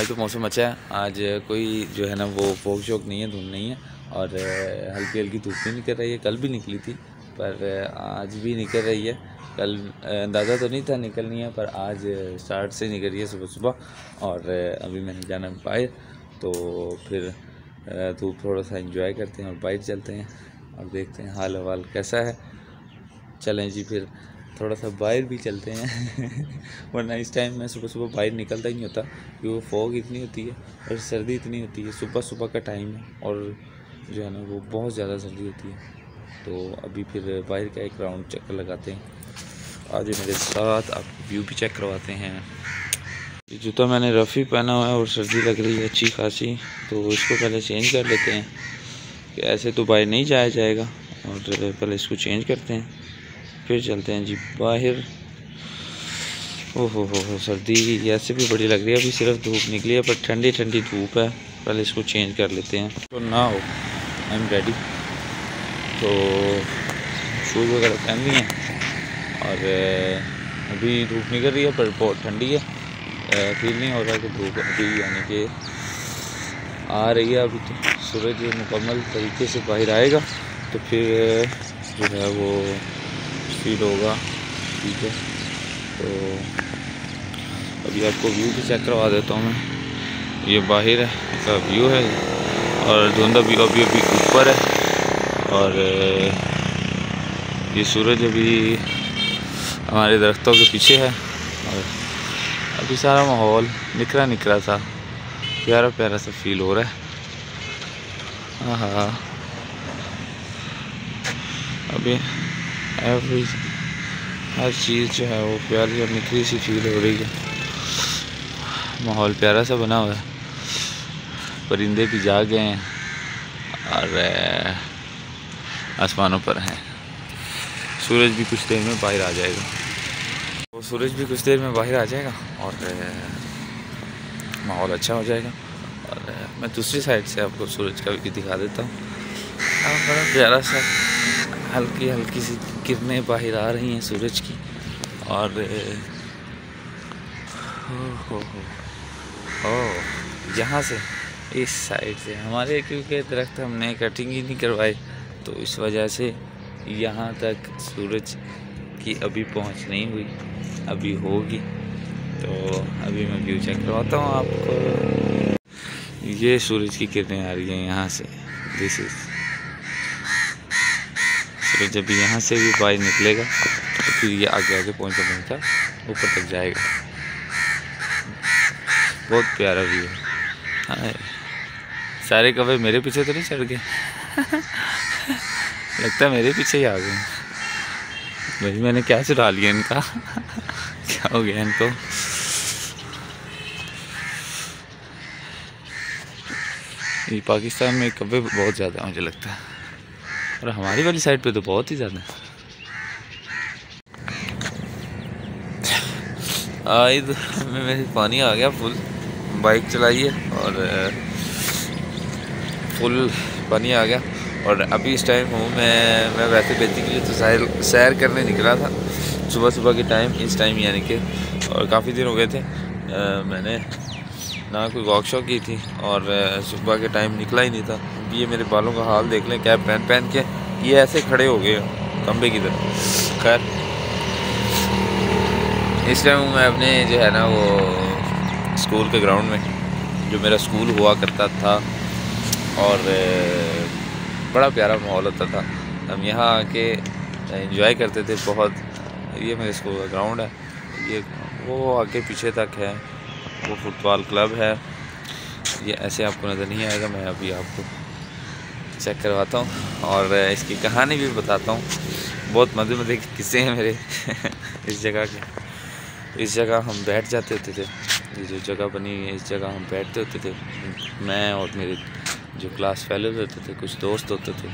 आज तो मौसम अच्छा है। आज कोई जो है ना वो फोक शोक नहीं है, धुंध नहीं है और हल्की हल्की धूप भी निकल रही है। कल भी निकली थी पर आज भी निकल रही है। कल अंदाज़ा तो नहीं था निकलनी है, पर आज स्टार्ट से निकल रही है सुबह सुबह। और अभी मैंने जाना बाहर, तो फिर धूप थोड़ा सा एंजॉय करते हैं और बाहर चलते हैं और देखते हैं हाल हवाल कैसा है। चलें जी, फिर थोड़ा सा बाहर भी चलते हैं वरना इस टाइम में सुबह सुबह बाहर निकलता ही नहीं होता, क्योंकि फॉग इतनी होती है और सर्दी इतनी होती है। सुबह सुबह का टाइम है और जो है ना वो बहुत ज़्यादा सर्दी होती है। तो अभी फिर बाहर का एक राउंड चक्कर लगाते हैं। आज मेरे साथ आपको व्यू भी चेक करवाते हैं। ये जूता मैंने रफ़ ही पहना हुआ है और सर्दी लग रही है अच्छी खासी, तो इसको पहले चेंज कर लेते हैं कि ऐसे तो बाहर नहीं जाया जाएगा। और पहले इसको चेंज करते हैं फिर चलते हैं जी बाहर। ओहो सर्दी ऐसे भी बड़ी लग रही है। अभी सिर्फ धूप निकली है पर ठंडी ठंडी धूप है। पहले इसको चेंज कर लेते हैं। तो ना हो आई एम रेडी। तो शूज़ वगैरह पहन लिए हैं और अभी धूप निकल रही है पर बहुत ठंडी है। फील नहीं हो रहा कि धूप अभी यानी कि आ रही है। अभी तो सूरज मुकम्मल तरीके से बाहर आएगा तो फिर जो है वो फील होगा। ठीक है, तो अभी आपको व्यू भी चेक करवा देता हूँ मैं। ये बाहर का व्यू है और धुंध अभी ऊपर है और ये सूरज अभी हमारे दरख्तों के पीछे है और अभी सारा माहौल निकरा निकरा सा प्यारा प्यारा सा फील हो रहा है। हाँ, अभी एवरी हर चीज़ जो है वो प्यारी और निकली सी फील हो रही है। माहौल प्यारा सा बना हुआ है, परिंदे भी जाग गए हैं और आसमानों पर हैं। सूरज भी कुछ देर में बाहर आ जाएगा। वो सूरज भी कुछ देर में बाहर आ जाएगा और माहौल अच्छा हो जाएगा। और मैं दूसरी साइड से आपको सूरज का भी दिखा देता हूँ। बड़ा प्यारा सा हल्की हल्की सी किरणें बाहर आ रही हैं सूरज की। और यहाँ से इस साइड से हमारे क्योंकि दरख्त हमने कटिंग ही नहीं करवाए, तो इस वजह से यहाँ तक सूरज की अभी पहुँच नहीं हुई, अभी होगी। तो अभी मैं व्यू चेक करवाता हूँ आपको। ये सूरज की किरणें आ रही हैं यहाँ से। दिस इज सूरज जब यहाँ से भी बाहर निकलेगा तो फिर ये आगे आगे पहुँचता ऊपर तक जाएगा। बहुत प्यारा व्यू है। सारे कौवे मेरे पीछे तो नहीं चढ़ गए लगता है मेरे पीछे ही आ गए। भाई मैंने क्या चुरा लिया इनका क्या हो गया इनको। ये पाकिस्तान में कौवे बहुत ज़्यादा मुझे लगता है और हमारी वाली साइड पे तो बहुत ही ज़्यादा है। ईद में मेरे पानी आ गया फुल। बाइक चलाई है और फुल पानी आ गया। और अभी इस टाइम हूँ मैं वैसे बेसिकली तो सैर करने निकला था सुबह सुबह के टाइम, इस टाइम यानी कि। और काफ़ी दिन हो गए थे मैंने ना कोई वॉकशॉप की थी और सुबह के टाइम निकला ही नहीं था। ये मेरे बालों का हाल देख लें, कैप पहन के ये ऐसे खड़े हो गए खंबे की तरह। खैर इस टाइम मैं अपने जो है ना वो स्कूल के ग्राउंड में, जो मेरा स्कूल हुआ करता था और बड़ा प्यारा माहौल होता था। हम यहाँ आके एंजॉय करते थे बहुत। ये मेरे स्कूल का ग्राउंड है, ये वो आगे पीछे तक है, वो फुटबॉल क्लब है। ये ऐसे आपको नज़र नहीं आएगा, मैं अभी आपको चेक करवाता हूँ और इसकी कहानी भी बताता हूँ। बहुत मज़े मज़े के किस्से हैं मेरे इस जगह के। इस जगह हम बैठ जाते होते थे, ये जो जगह बनी है इस जगह हम बैठते होते थे। मैं और मेरे जो क्लास फेलोज होते थे, कुछ दोस्त होते थे,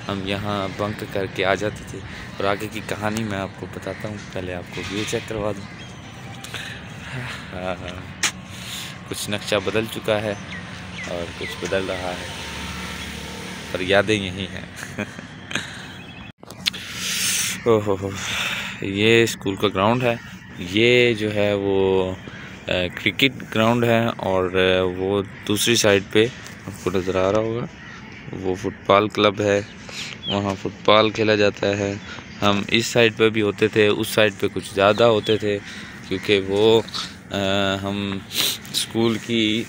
हम यहाँ बंक करके आ जाते थे। और आगे की कहानी मैं आपको बताता हूँ, पहले आपको व्यू चेक करवा दूँ। कुछ नक्शा बदल चुका है और कुछ बदल रहा है, पर यादें यही हैं ओहो, ये स्कूल का ग्राउंड है। ये जो है वो क्रिकेट ग्राउंड है और वो दूसरी साइड पे आपको नज़र आ रहा होगा वो फुटबॉल क्लब है, वहाँ फुटबॉल खेला जाता है। हम इस साइड पे भी होते थे, उस साइड पे कुछ ज़्यादा होते थे क्योंकि वो हम स्कूल की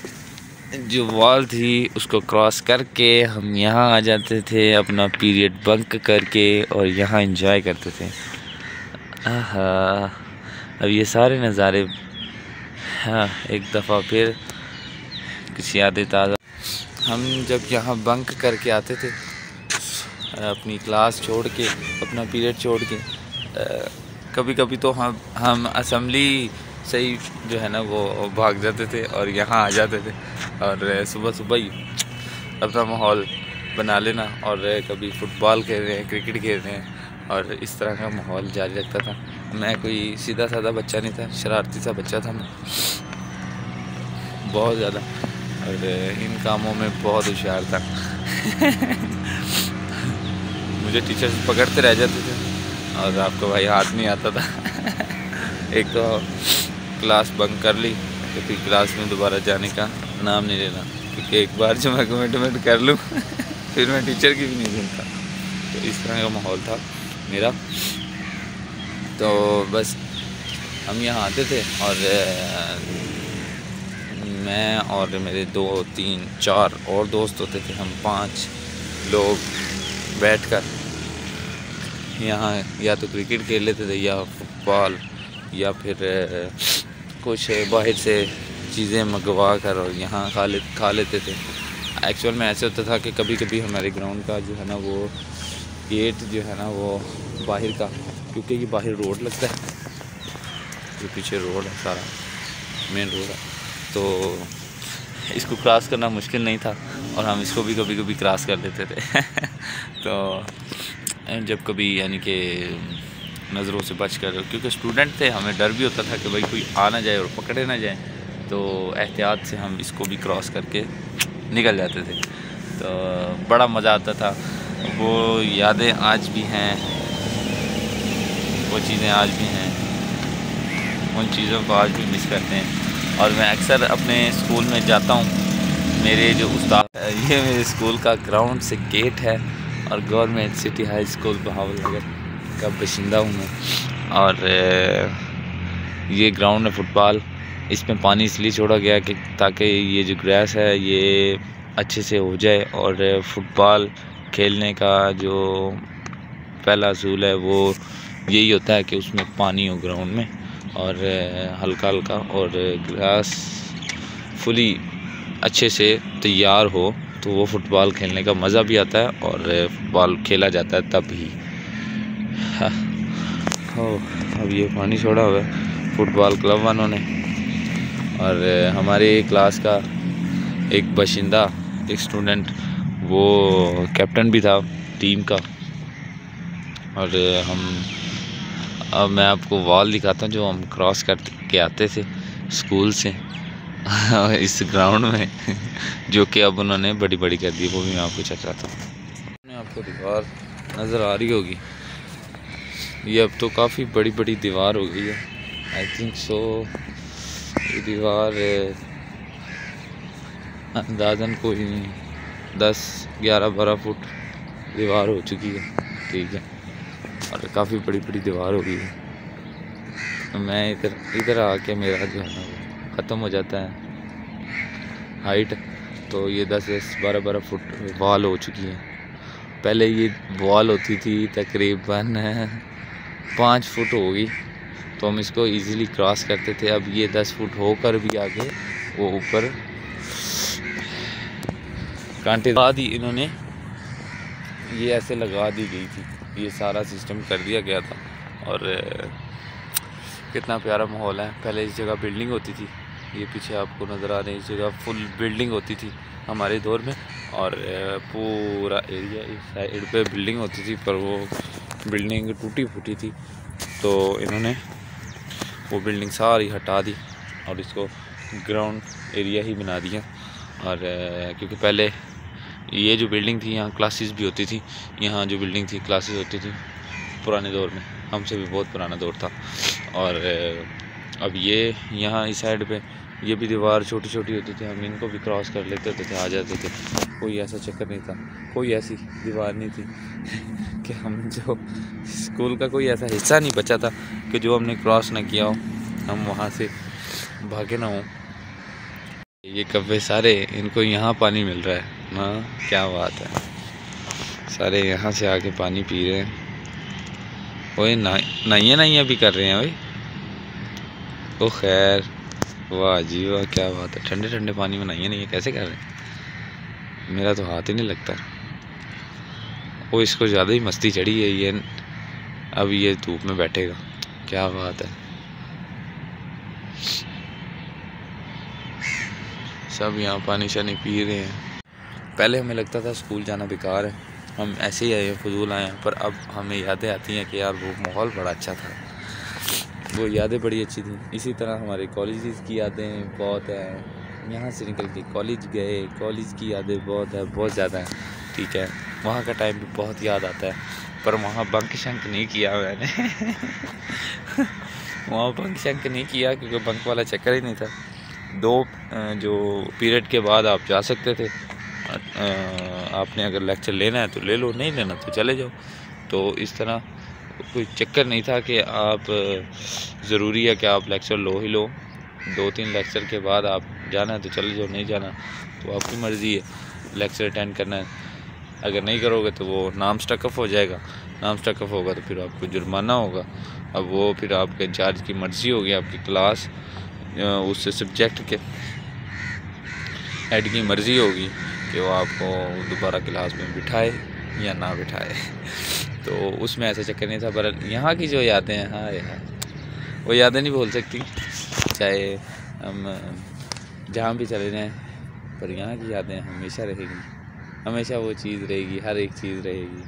जो वॉल थी उसको क्रॉस करके हम यहाँ आ जाते थे अपना पीरियड बंक करके और यहाँ एंजॉय करते थे। अब ये सारे नज़ारे हाँ एक दफ़ा फिर कुछ यादें ताज़ा। हम जब यहाँ बंक करके आते थे अपनी क्लास छोड़ के, अपना पीरियड छोड़ के, कभी कभी तो हम असेंबली से ही जो है ना वो भाग जाते थे और यहाँ आ जाते थे और सुबह सुबह ही अपना माहौल बना लेना और कभी फुटबॉल खेल रहे हैं, क्रिकेट खेल रहे हैं और इस तरह का माहौल जारी रखता था। मैं कोई सीधा साधा बच्चा नहीं था, शरारती सा बच्चा था मैं बहुत ज़्यादा, और इन कामों में बहुत होशियार था। मुझे टीचर्स पकड़ते रह जाते थे और आपको भाई हाथ नहीं आता था। एक तो क्लास बंक कर ली तो फिर क्लास में दोबारा जाने का नाम नहीं लेना, क्योंकि एक बार जो मैं कमिटमेंट कर लूँ फिर मैं टीचर की भी नहीं सुनता। तो इस तरह का माहौल था मेरा। तो बस हम यहाँ आते थे और मैं और मेरे 2, 3, 4 और दोस्त होते थे, हम 5 लोग बैठकर यहाँ या तो क्रिकेट खेल लेते थे या फुटबॉल या फिर कुछ बाहर से चीज़ें मंगवा कर और यहाँ खा लेते थे। एक्चुअल में ऐसे होता था कि कभी कभी हमारे ग्राउंड का जो है ना वो गेट जो है ना वो बाहर का, क्योंकि ये बाहर रोड लगता है, जो पीछे रोड है सारा मेन रोड है, तो इसको क्रॉस करना मुश्किल नहीं था और हम इसको भी कभी कभी क्रॉस कर लेते थे। तो जब कभी यानी कि नज़रों से बच कर, क्योंकि स्टूडेंट थे हमें डर भी होता था कि भाई कोई आ ना जाए और पकड़े ना जाए, तो एहतियात से हम इसको भी क्रॉस करके निकल जाते थे। तो बड़ा मज़ा आता था, वो यादें आज भी हैं, वो चीज़ें आज भी हैं, उन चीज़ों को आज भी मिस करते हैं। और मैं अक्सर अपने स्कूल में जाता हूँ, मेरे जो उस्ताद, ये मेरे स्कूल का ग्राउंड से गेट है और government city high school Bahawalnagar का बाशिंदा हूँ मैं। और ये ग्राउंड है फुटबॉल, इसमें पानी इसलिए छोड़ा गया कि ताकि ये जो ग्रास है ये अच्छे से हो जाए और फुटबॉल खेलने का जो पहला असूल है वो यही होता है कि उसमें पानी हो ग्राउंड में और हल्का हल्का और ग्रास फुली अच्छे से तैयार हो, तो वो फुटबॉल खेलने का मज़ा भी आता है और फुटबॉल खेला जाता है तब ही। अब ये पानी छोड़ा हुआ है फुटबॉल क्लब वालों ने, और हमारे क्लास का एक बाशिंदा, एक स्टूडेंट, वो कैप्टन भी था टीम का। और अब मैं आपको वॉल दिखाता हूँ जो हम क्रॉस करके आते थे स्कूल से इस ग्राउंड में, जो कि अब उन्होंने बड़ी बड़ी कर दी, वो भी मैं आपको चलाता हूँ। आपको दीवार नज़र आ रही होगी, ये अब तो काफ़ी बड़ी बड़ी दीवार हो गई है, आई थिंक सो। ये दीवार अंदाज़न कोई 10, 11, 12 फुट दीवार हो चुकी है, ठीक है, और काफ़ी बड़ी बड़ी दीवार हो गई है। मैं इधर आके मेरा जो है ना ख़त्म हो जाता है हाइट, तो ये 10, 12, 12 फुट वॉल हो चुकी है। पहले ये वॉल होती थी तकरीबन 5 फुट होगी, तो हम इसको इजीली क्रॉस करते थे। अब ये 10 फुट होकर भी आगे वो ऊपर कांटे लगा दी इन्होंने, ये ऐसे लगा दी गई थी, ये सारा सिस्टम कर दिया गया था। और कितना प्यारा माहौल है। पहले इस जगह बिल्डिंग होती थी, ये पीछे आपको नज़र आ रही है, इस जगह फुल बिल्डिंग होती थी हमारे दौर में, और पूरा एरिया इस साइड पे बिल्डिंग होती थी, पर वो बिल्डिंग टूटी फूटी थी, तो इन्होंने वो बिल्डिंग सारी हटा दी और इसको ग्राउंड एरिया ही बना दिया। और क्योंकि पहले ये जो बिल्डिंग थी यहाँ क्लासेस भी होती थी, यहाँ जो बिल्डिंग थी क्लासेस होती थी पुराने दौर में, हमसे भी बहुत पुराना दौर था। और अब ये यहाँ इस साइड पे ये भी दीवार छोटी छोटी होती थी, हम इनको भी क्रॉस कर लेते होते थे, आ जाते थे। कोई ऐसा चक्कर नहीं था, कोई ऐसी दीवार नहीं थी कि हम जो स्कूल का कोई ऐसा हिस्सा नहीं बचा था कि जो हमने क्रॉस ना किया हो, हम वहाँ से भागे ना हो। ये कब्बे सारे, इनको यहाँ पानी मिल रहा है ना, क्या बात है, सारे यहाँ से आके पानी पी रहे हैं। वही नहाइए भी कर रहे हैं भाई। ओ खैर, वाह जी वाह, क्या बात है, ठंडे ठंडे पानी में नहाइए कैसे कर रहे हैं, मेरा तो हाथ ही नहीं लगता। वो इसको ज़्यादा ही मस्ती चढ़ी है ये, अब ये धूप में बैठेगा, क्या बात है। सब यहाँ पानी शानी पी रहे हैं। पहले हमें लगता था स्कूल जाना बेकार है, हम ऐसे ही आए फजूल आए हैं, पर अब हमें यादें आती हैं कि यार वो माहौल बड़ा अच्छा था, वो यादें बड़ी अच्छी थी। इसी तरह हमारे कॉलेज की यादें बहुत हैं, यहाँ से निकल के कॉलेज गए, कॉलेज की यादें बहुत है, बहुत ज़्यादा है। ठीक है, वहाँ का टाइम भी बहुत याद आता है, पर वहाँ बंक शंक नहीं किया मैंने वहाँ बंक शंक नहीं किया क्योंकि बंक वाला चक्कर ही नहीं था। 2 जो पीरियड के बाद आप जा सकते थे, आपने अगर लेक्चर लेना है तो ले लो, नहीं लेना तो चले जाओ। तो इस तरह कोई चक्कर नहीं था कि आप ज़रूरी है कि आप लेक्चर लो ही लो। 2-3 लेक्चर के बाद आप जाना है तो चले जाओ, नहीं जाना तो आपकी मर्ज़ी है लेक्चर अटेंड करना है। अगर नहीं करोगे तो वो नाम स्टकअप हो जाएगा, नाम स्टकअप होगा तो फिर आपको जुर्माना होगा। अब वो फिर आपके इंचार्ज की मर्ज़ी होगी, आपकी क्लास उस सब्जेक्ट के हेड की मर्ज़ी होगी कि वो आपको दोबारा क्लास में बिठाए या ना बिठाए तो उसमें ऐसा चक्कर नहीं था। पर यहाँ की जो यादें हैं, हाँ यार, वो यादें नहीं भूल सकती, चाहे हम जहाँ भी चले जाएँ, पर यहाँ की यादें हमेशा रहेगी, हमेशा वो चीज़ रहेगी, हर एक चीज़ रहेगी।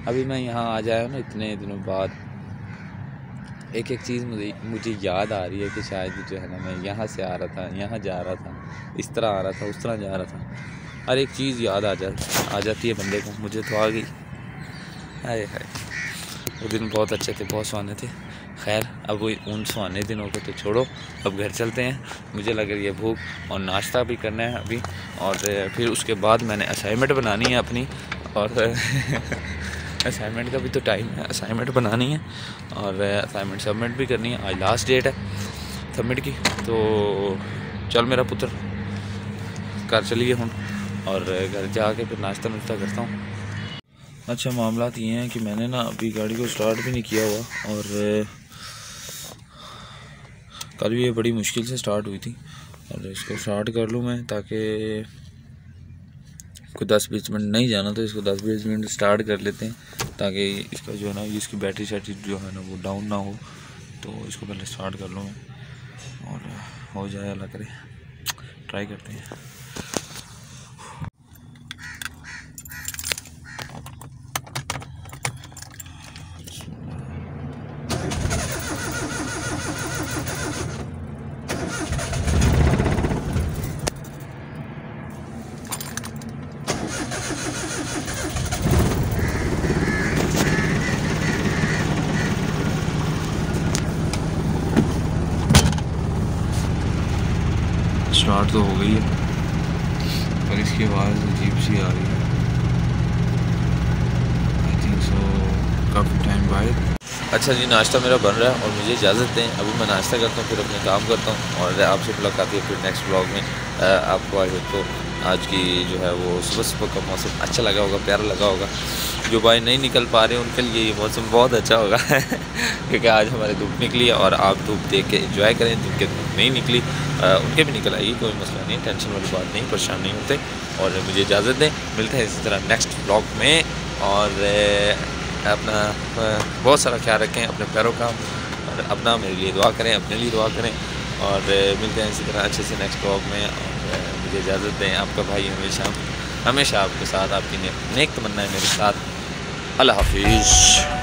अभी मैं यहाँ आ जाया ना इतने दिनों बाद, एक एक चीज़ मुझे याद आ रही है कि शायद जो है ना, मैं यहाँ से आ रहा था, यहाँ जा रहा था, इस तरह आ रहा था, उस तरह जा रहा था। हर एक चीज़ याद आ जाती है बंदे को। मुझे तो आ गई, हाय हाय, वो दिन बहुत अच्छे थे, बहुत सुहाने थे। खैर, अब वो उन सुहाने दिनों को तो छोड़ो, अब घर चलते हैं, मुझे लग रही है भूख, और नाश्ता भी करना है अभी, और फिर उसके बाद मैंने असाइनमेंट बनानी है अपनी, और असाइनमेंट का भी तो टाइम है, असाइनमेंट बनानी है और असाइनमेंट सबमिट भी करनी है। आज लास्ट डेट है सबमिट की। तो चल मेरा पुत्र, घर चलिए हम, और घर जाके फिर नाश्ता नुश्ता करता हूँ। अच्छा, मामलात ये हैं कि मैंने ना अभी गाड़ी को स्टार्ट भी नहीं किया हुआ, और कल भी ये बड़ी मुश्किल से स्टार्ट हुई थी, और इसको स्टार्ट कर लूँ मैं, ताकि को 10-20 मिनट नहीं जाना तो इसको 10-20 मिनट स्टार्ट कर लेते हैं, ताकि इसका जो है ना, इसकी बैटरी शैटरी जो है ना वो डाउन ना हो। तो इसको पहले स्टार्ट कर लूँ मैं, और हो जाए, अल्लाह करे, ट्राई करते हैं। स्टार्ट तो हो गई है, पर इसकी आवाज़ अजीब सी आ रही है। आई थिंक सो काफ़ी टाइम बाद। अच्छा जी, नाश्ता मेरा बन रहा है और मुझे इजाज़त दें, अभी मैं नाश्ता करता हूँ, फिर अपने काम करता हूँ, और आपसे मुलाकात है फिर नेक्स्ट ब्लॉग में। आपको आई हो तो आज की जो है वो सुबह सुबह का मौसम अच्छा लगा होगा, प्यारा लगा होगा। जो भाई नहीं निकल पा रहे हैं उनके लिए ये मौसम बहुत अच्छा होगा क्योंकि आज हमारे धूप निकली है, और आप धूप देख के एंजॉय करें। जिनके धूप नहीं निकली उनके भी निकल आएगी, कोई मसला नहीं, टेंशन वाली बात नहीं, परेशान नहीं होते। और मुझे इजाज़त दें, मिलते हैं इसी तरह नेक्स्ट ब्लॉग में, और अपना बहुत सारा ख्याल रखें अपने पैरों का, और अपना मेरे लिए दुआ करें, अपने लिए दुआ करें, और मिलते हैं इसी तरह अच्छे से नेक्स्ट ब्लॉग में। और मुझे इजाज़त दें, आपका भाई हमेशा आपके साथ, आपकी नेक तमन्नाएं मेरे साथ। अल्लाह हाफिज़।